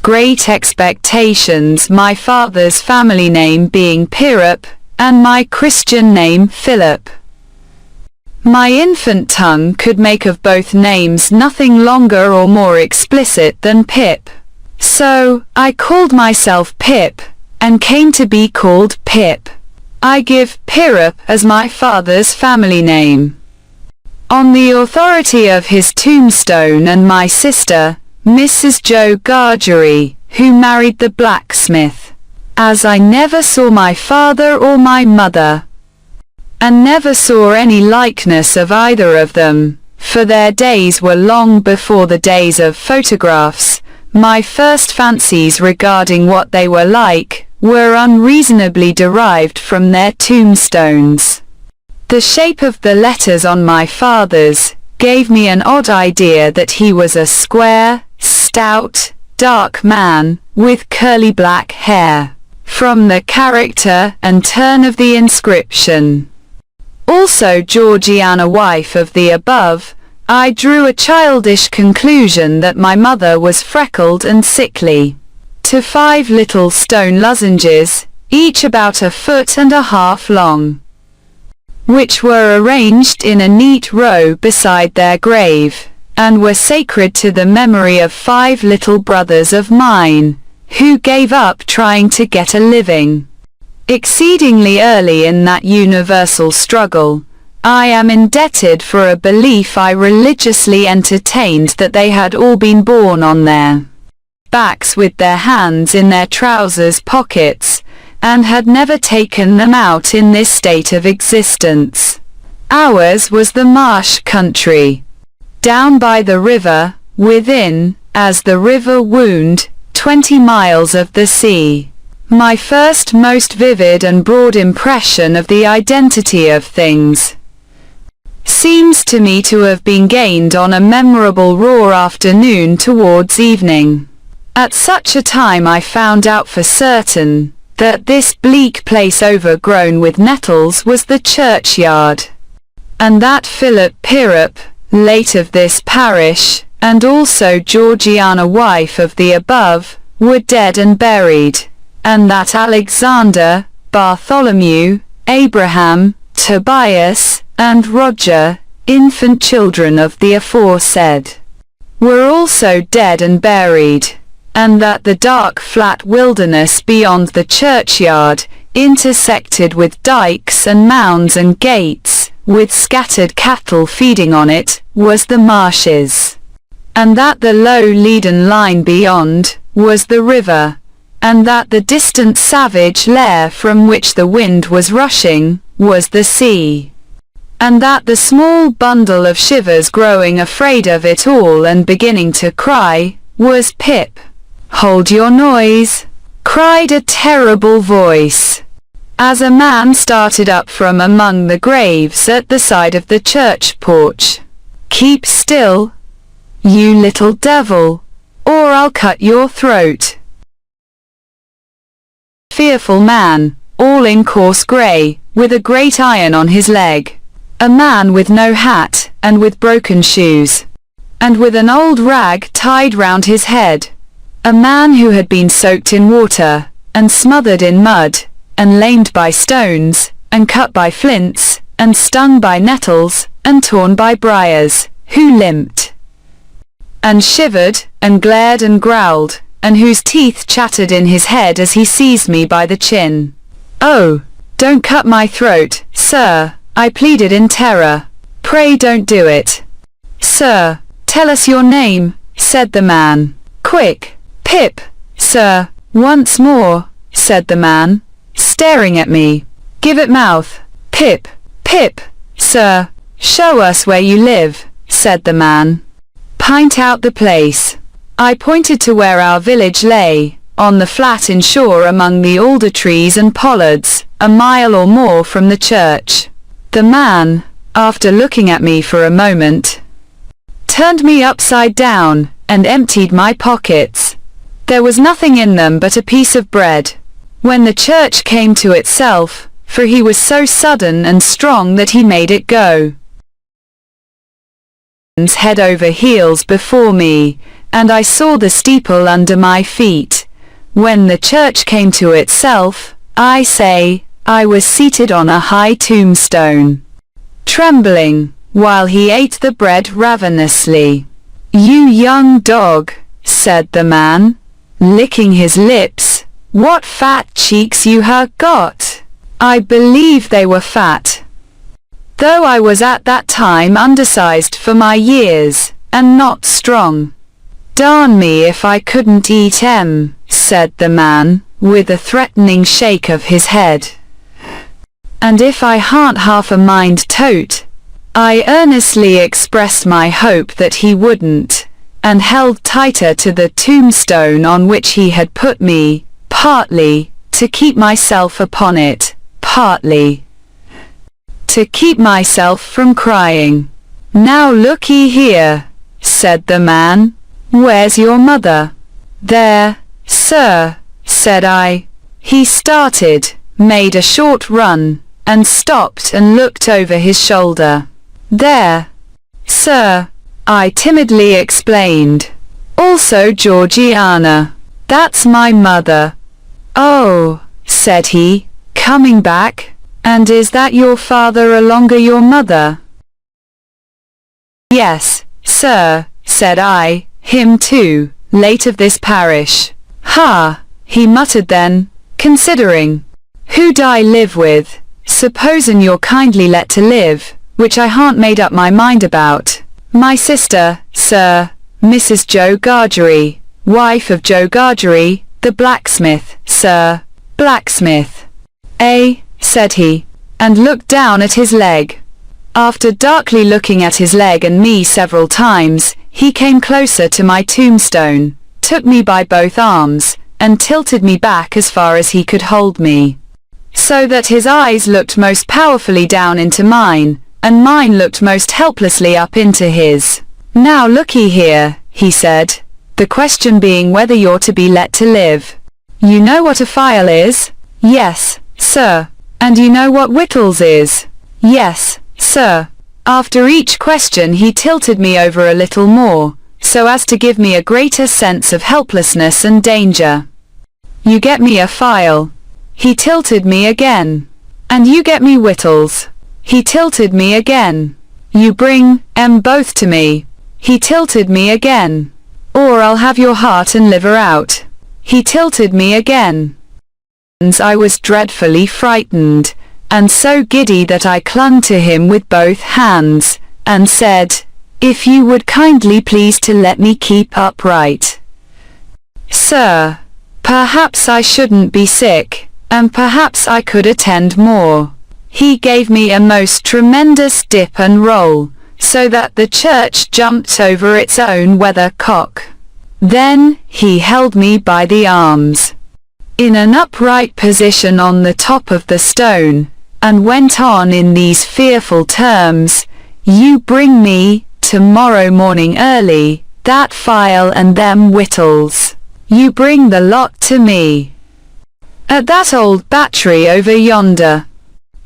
great expectations, my father's family name being Beyrieb, and my Christian name Philip. My infant tongue could make of both names nothing longer or more explicit than Pip. So, I called myself Pip, and came to be called Pip. I give Beyrieb as my father's family name. On the authority of his tombstone and my sister, Mrs. Joe Gargery, who married the blacksmith. As I never saw my father or my mother, and never saw any likeness of either of them, for their days were long before the days of photographs, my first fancies regarding what they were like, were unreasonably derived from their tombstones. The shape of the letters on my father's gave me an odd idea that he was a square, stout, dark man, with curly black hair, from the character and turn of the inscription. Also Georgiana, wife of the above, I drew a childish conclusion that my mother was freckled and sickly. To 5 little stone lozenges, each about 1.5 feet long, which were arranged in a neat row beside their grave, and were sacred to the memory of 5 little brothers of mine, who gave up trying to get a living exceedingly early in that universal struggle. I am indebted for a belief I religiously entertained that they had all been born on their backs with their hands in their trousers pockets, and had never taken them out in this state of existence. Ours was the marsh country, down by the river, within, as the river wound, 20 miles of the sea. My first most vivid and broad impression of the identity of things seems to me to have been gained on a memorable raw afternoon towards evening. At such a time I found out for certain that this bleak place overgrown with nettles was the churchyard, and that Philip Beyrieb, late of this parish, and also Georgiana, wife of the above, were dead and buried, and that Alexander, Bartholomew, Abraham, Tobias, and Roger, infant children of the aforesaid, were also dead and buried, and that the dark flat wilderness beyond the churchyard, intersected with dikes and mounds and gates, with scattered cattle feeding on it, was the marshes, and that the low leaden line beyond was the river, and that the distant savage lair from which the wind was rushing was the sea, and that the small bundle of shivers growing afraid of it all and beginning to cry was Pip. "Hold your noise!" cried a terrible voice, as a man started up from among the graves at the side of the church porch. "Keep still, you little devil, or I'll cut your throat." Fearful man, all in coarse grey, with a great iron on his leg. A man with no hat, and with broken shoes, and with an old rag tied round his head. A man who had been soaked in water, and smothered in mud, and lamed by stones, and cut by flints, and stung by nettles, and torn by briars, who limped, and shivered, and glared and growled, and whose teeth chattered in his head as he seized me by the chin. "Oh, don't cut my throat, sir," I pleaded in terror. "Pray don't do it." "Sir, tell us your name," said the man. "Quick." "Pip, sir." "Once more," said the man, staring at me. "Give it mouth." "Pip, Pip, sir." "Show us where you live," said the man. "Point out the place." I pointed to where our village lay, on the flat inshore among the alder trees and pollards, a mile or more from the church. The man, after looking at me for a moment, turned me upside down, and emptied my pockets. There was nothing in them but a piece of bread. When the church came to itself, for he was so sudden and strong that he made it go head over heels before me, and I saw the steeple under my feet. When the church came to itself, I say, I was seated on a high tombstone, trembling, while he ate the bread ravenously. "You young dog," said the man, licking his lips, "what fat cheeks you have got." I believe they were fat, though I was at that time undersized for my years, and not strong. "Darn me if I couldn't eat 'em," said the man, with a threatening shake of his head. "And if I ha'n't half a mind tote." I earnestly expressed my hope that he wouldn't, and held tighter to the tombstone on which he had put me, partly to keep myself upon it, partly to keep myself from crying. "Now looky here," said the man, "where's your mother?" "There, sir," said I. He started, made a short run, and stopped and looked over his shoulder. "There, sir," I timidly explained. "Also Georgiana. That's my mother." "Oh," said he, coming back, "and is that your father alonger your mother?" "Yes, sir," said I, "him too, late of this parish." "Ha," he muttered then, considering. "Who'd I live with, supposin' you're kindly let to live, which I ha'n't made up my mind about." "My sister, sir, Mrs. Joe Gargery, wife of Joe Gargery, the blacksmith, sir." "Blacksmith, eh?" said he, and looked down at his leg. After darkly looking at his leg and me several times, he came closer to my tombstone, took me by both arms, and tilted me back as far as he could hold me, so that his eyes looked most powerfully down into mine, and mine looked most helplessly up into his. "Now looky here," he said, "the question being whether you're to be let to live. You know what a file is?" "Yes, sir." "And you know what whittles is?" "Yes, sir." After each question he tilted me over a little more, so as to give me a greater sense of helplessness and danger. "You get me a file." He tilted me again. "And you get me whittles." He tilted me again. "You bring 'em both to me." He tilted me again. "Or I'll have your heart and liver out." He tilted me again. I was dreadfully frightened, and so giddy that I clung to him with both hands, and said, "If you would kindly please to let me keep upright, sir, perhaps I shouldn't be sick, and perhaps I could attend more." He gave me a most tremendous dip and roll, so that the church jumped over its own weathercock. Then he held me by the arms, in an upright position on the top of the stone, and went on in these fearful terms, "You bring me, tomorrow morning early, that file and them whittles. You bring the lot to me, at that old battery over yonder.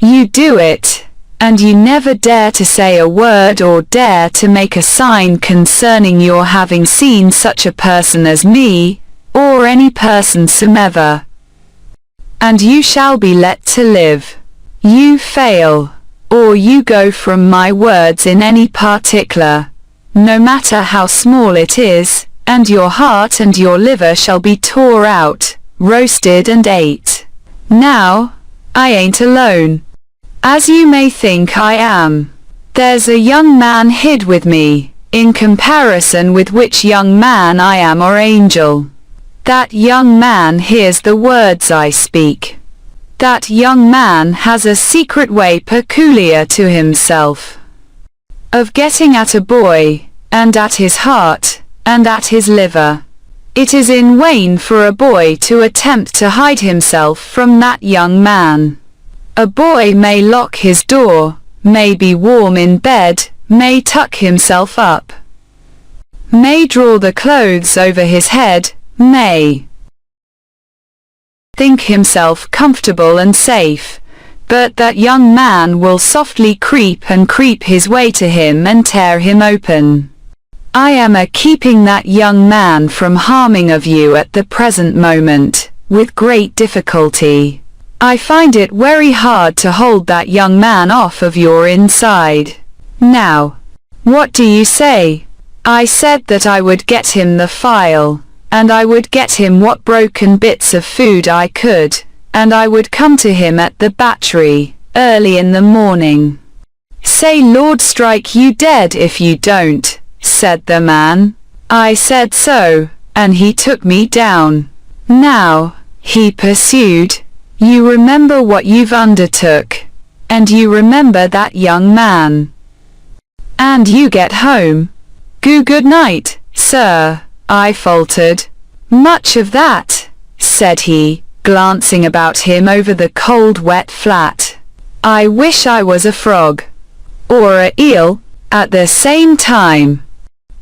You do it, and you never dare to say a word or dare to make a sign concerning your having seen such a person as me, or any person somever, and you shall be let to live. You fail, or you go from my words in any particular, no matter how small it is, and your heart and your liver shall be tore out, roasted and ate. Now, I ain't alone, as you may think I am. There's a young man hid with me, in comparison with which young man I am or angel. That young man hears the words I speak. That young man has a secret way peculiar to himself, of getting at a boy, and at his heart, and at his liver. It is in vain for a boy to attempt to hide himself from that young man. A boy may lock his door, may be warm in bed, may tuck himself up, may draw the clothes over his head, may think himself comfortable and safe, but that young man will softly creep his way to him and tear him open. I am keeping that young man from harming of you at the present moment, with great difficulty. I find it very hard to hold that young man off of your inside. Now, what do you say? I said that I would get him the file, and I would get him what broken bits of food I could, and I would come to him at the battery, early in the morning. Say Lord strike you dead if you don't, said the man. I said so, and he took me down. Now, he pursued, you remember what you've undertook, and you remember that young man. And you get home. Good night, sir, I faltered. Much of that, said he, glancing about him over the cold wet flat. I wish I was a frog. Or a eel, at the same time.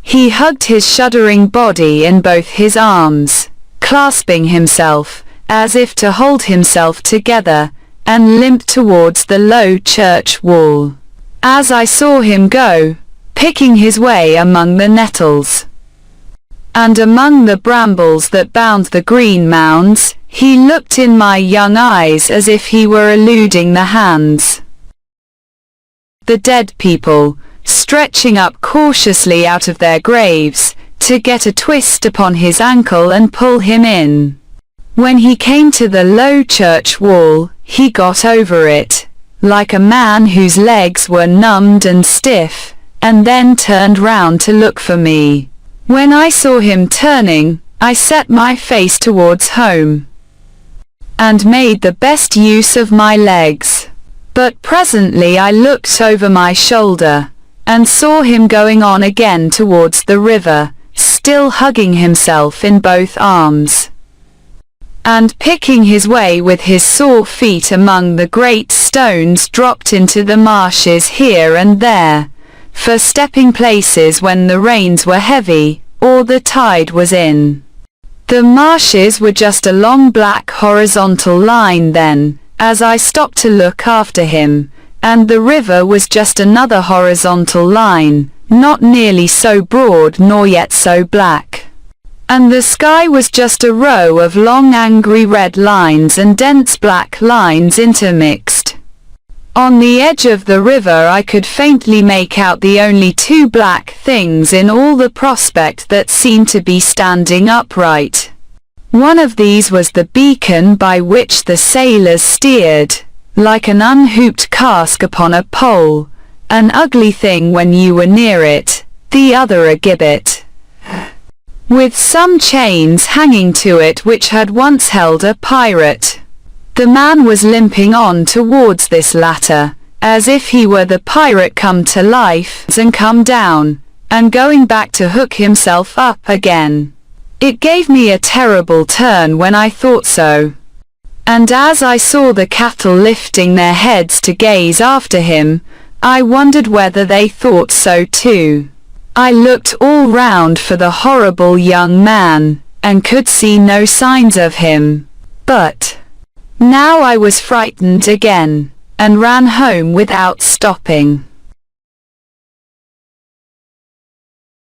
He hugged his shuddering body in both his arms, clasping himself, as if to hold himself together, and limped towards the low church wall. As I saw him go, picking his way among the nettles, and among the brambles that bound the green mounds, he looked in my young eyes as if he were eluding the hands. The dead people, stretching up cautiously out of their graves, to get a twist upon his ankle and pull him in. When he came to the low church wall, he got over it, like a man whose legs were numbed and stiff, and then turned round to look for me. When I saw him turning, I set my face towards home, and made the best use of my legs. But presently I looked over my shoulder, and saw him going on again towards the river, still hugging himself in both arms, and picking his way with his sore feet among the great stones dropped into the marshes here and there, for stepping places when the rains were heavy, or the tide was in. The marshes were just a long black horizontal line then, as I stopped to look after him, and the river was just another horizontal line, not nearly so broad nor yet so black. And the sky was just a row of long angry red lines and dense black lines intermixed. On the edge of the river I could faintly make out the only two black things in all the prospect that seemed to be standing upright. One of these was the beacon by which the sailors steered, like an unhooped cask upon a pole, an ugly thing when you were near it, the other a gibbet, with some chains hanging to it which had once held a pirate. The man was limping on towards this latter, as if he were the pirate come to life and come down, and going back to hook himself up again. It gave me a terrible turn when I thought so. And as I saw the cattle lifting their heads to gaze after him, I wondered whether they thought so too. I looked all round for the horrible young man, and could see no signs of him. But now I was frightened again, and ran home without stopping.